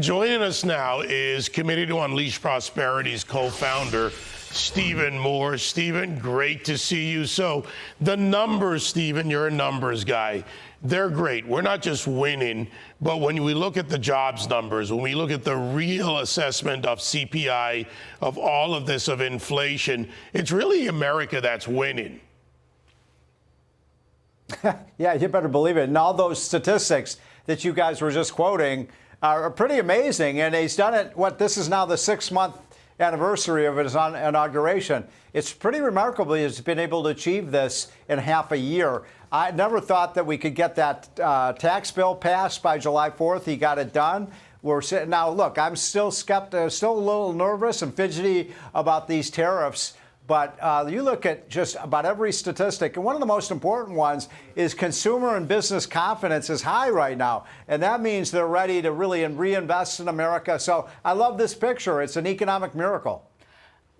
Joining us now is Committee to Unleash Prosperity's co-founder, Stephen Moore. Stephen, great to see you. So the numbers, Stephen, you're a numbers guy. They're great. We're not just winning, but when we look at the jobs numbers, when we look at the real assessment of CPI, of all of this, of inflation, it's really America that's winning. Yeah, you better believe it. And all those statistics that you guys were just quoting are pretty amazing. And he's done it, this is now the 6-month anniversary of his inauguration. It's pretty remarkable he's been able to achieve this in half a year. I never thought that we could get that tax bill passed by July 4th. He got it done. We're sitting now. Look, I'm still skeptical, still a little nervous and fidgety about these tariffs. But you look at just about every statistic, and one of the most important ones is consumer and business confidence is high right now. And that means they're ready to really reinvest in America. So I love this picture. It's an economic miracle.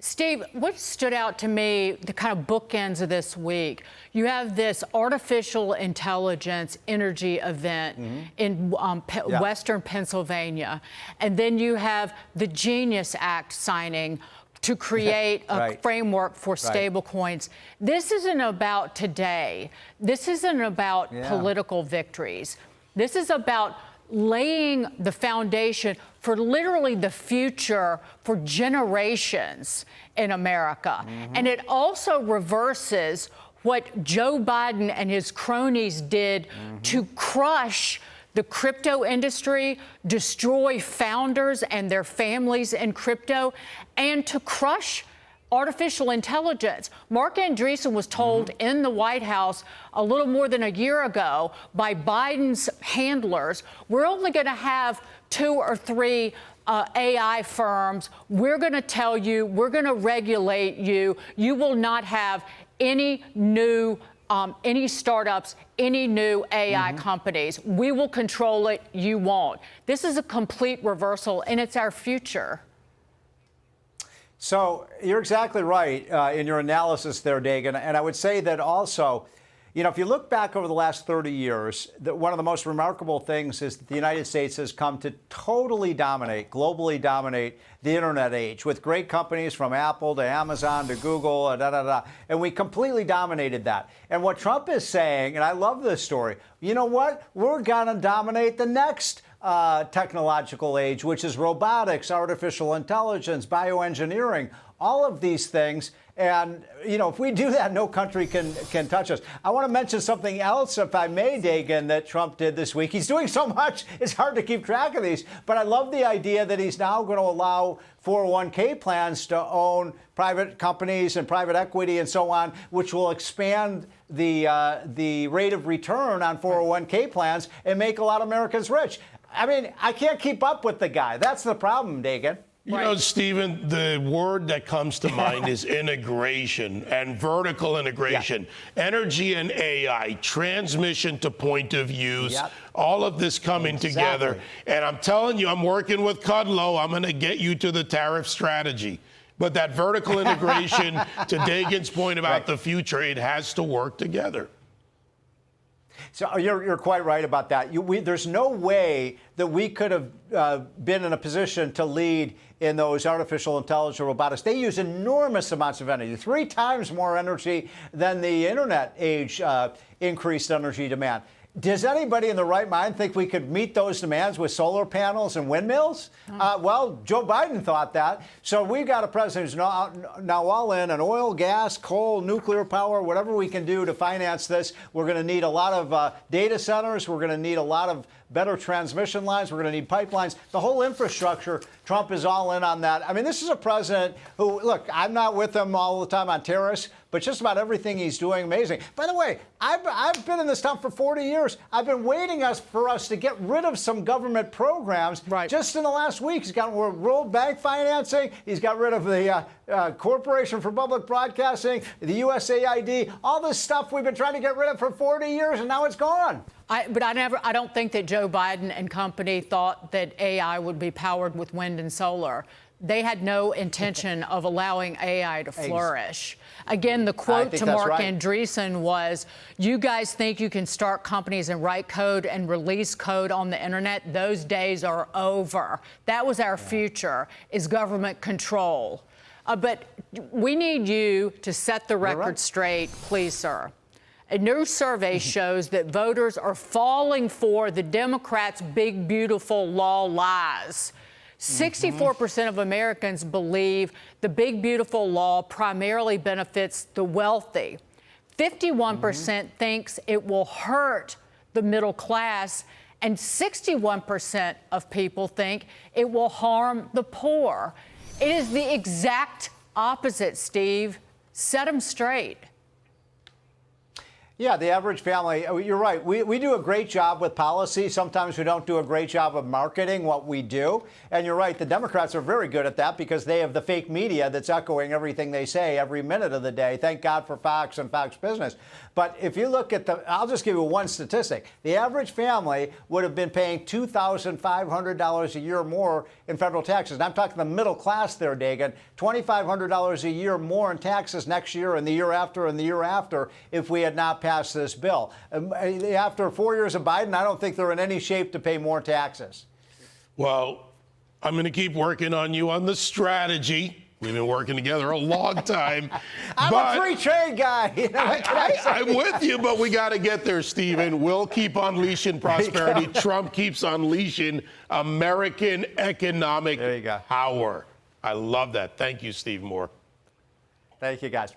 Steve, what stood out to me, the kind of bookends of this week, you have this artificial intelligence energy event in Western Pennsylvania, and then you have the Genius Act signing to create a framework for stable coins. This isn't about today. This isn't about political victories. This is about laying the foundation for literally the future for generations in America. And it also reverses what Joe Biden and his cronies did to crush the crypto industry, destroy founders and their families in crypto, and to crush artificial intelligence. Mark Andreessen was told in the White House a little more than a year ago by Biden's handlers, we're only going to have 2 or 3 AI firms. We're going to tell you, we're going to regulate you. You will not have any new any startups, any new AI companies. We will control it. You won't. This is a complete reversal, and it's our future. So you're exactly right in your analysis there, Dagan. And I would say that also, you know, if you look back over the last 30 years, one of the most remarkable things is that the United States has come to totally dominate, globally dominate the internet age with great companies from Apple to Amazon to Google, and we completely dominated that. And what Trump is saying, and I love this story, you know what? We're going to dominate the next technological age, which is robotics, artificial intelligence, bioengineering, all of these things. And, you know, if we do that, no country can touch us. I want to mention something else, if I may, Dagan, that Trump did this week. He's doing so much, it's hard to keep track of these. But I love the idea that he's now going to allow 401k plans to own private companies and private equity and so on, which will expand the rate of return on 401k plans and make a lot of Americans rich. I mean, I can't keep up with the guy. That's the problem, Dagan. You know, Stephen, the word that comes to mind is integration and vertical integration, energy and AI, transmission to point of use, all of this coming together. And I'm telling you, I'm working with Kudlow. I'm going to get you to the tariff strategy. But that vertical integration, to Dagan's point about the future, it has to work together. So you're quite right about that. There's no way that we could have been in a position to lead in those artificial intelligence robotics. They use enormous amounts of energy, 3 times more energy than the internet age increased energy demand. Does anybody in the right mind think we could meet those demands with solar panels and windmills? Well, Joe Biden thought that. So we've got a president who's now all in on oil, gas, coal, nuclear power, whatever we can do to finance this. We're going to need a lot of data centers. We're going to need a lot of better transmission lines. We're going to need pipelines. The whole infrastructure, Trump is all in on that. I mean, this is a president who, look, I'm not with him all the time on tariffs, but just about everything he's doing, amazing. By the way, I've been in this town for 40 years. I've been waiting for us to get rid of some government programs. Just in the last week, he's got World Bank financing. He's got rid of the Corporation for Public Broadcasting, the USAID, all this stuff we've been trying to get rid of for 40 years, and now it's gone. But I don't think that Joe Biden and company thought that AI would be powered with wind and solar. they had no intention of allowing AI to flourish. Again, the quote to Mark Andreessen was, you guys think you can start companies and write code and release code on the internet? Those days are over. That was our future, is government control. But we need you to set the record straight, please, sir. A new survey shows that voters are falling for the Democrats' big, beautiful law lies. 64% of Americans believe the big, beautiful law primarily benefits the wealthy. 51% thinks it will hurt the middle class, and 61% of people think it will harm the poor. It is the exact opposite, Steve. Set them straight. Yeah, the average family, you're right. We do a great job with policy. Sometimes we don't do a great job of marketing what we do. And you're right, the Democrats are very good at that because they have the fake media that's echoing everything they say every minute of the day. Thank God for Fox and Fox Business. But if you look at I'll just give you one statistic. The average family would have been paying $2,500 a year more in federal taxes. And I'm talking the middle class there, Dagan. $2,500 a year more in taxes next year and the year after and the year after if we had not passed this bill. After 4 years of Biden, I don't think they're in any shape to pay more taxes. Well, I'm going to keep working on you on the strategy. We've been working together a long time. I'm a free trade guy. I'm with you, but we got to get there, Stephen. We'll keep unleashing prosperity. Trump keeps unleashing American economic power. I love that. Thank you, Steve Moore. Thank you, guys.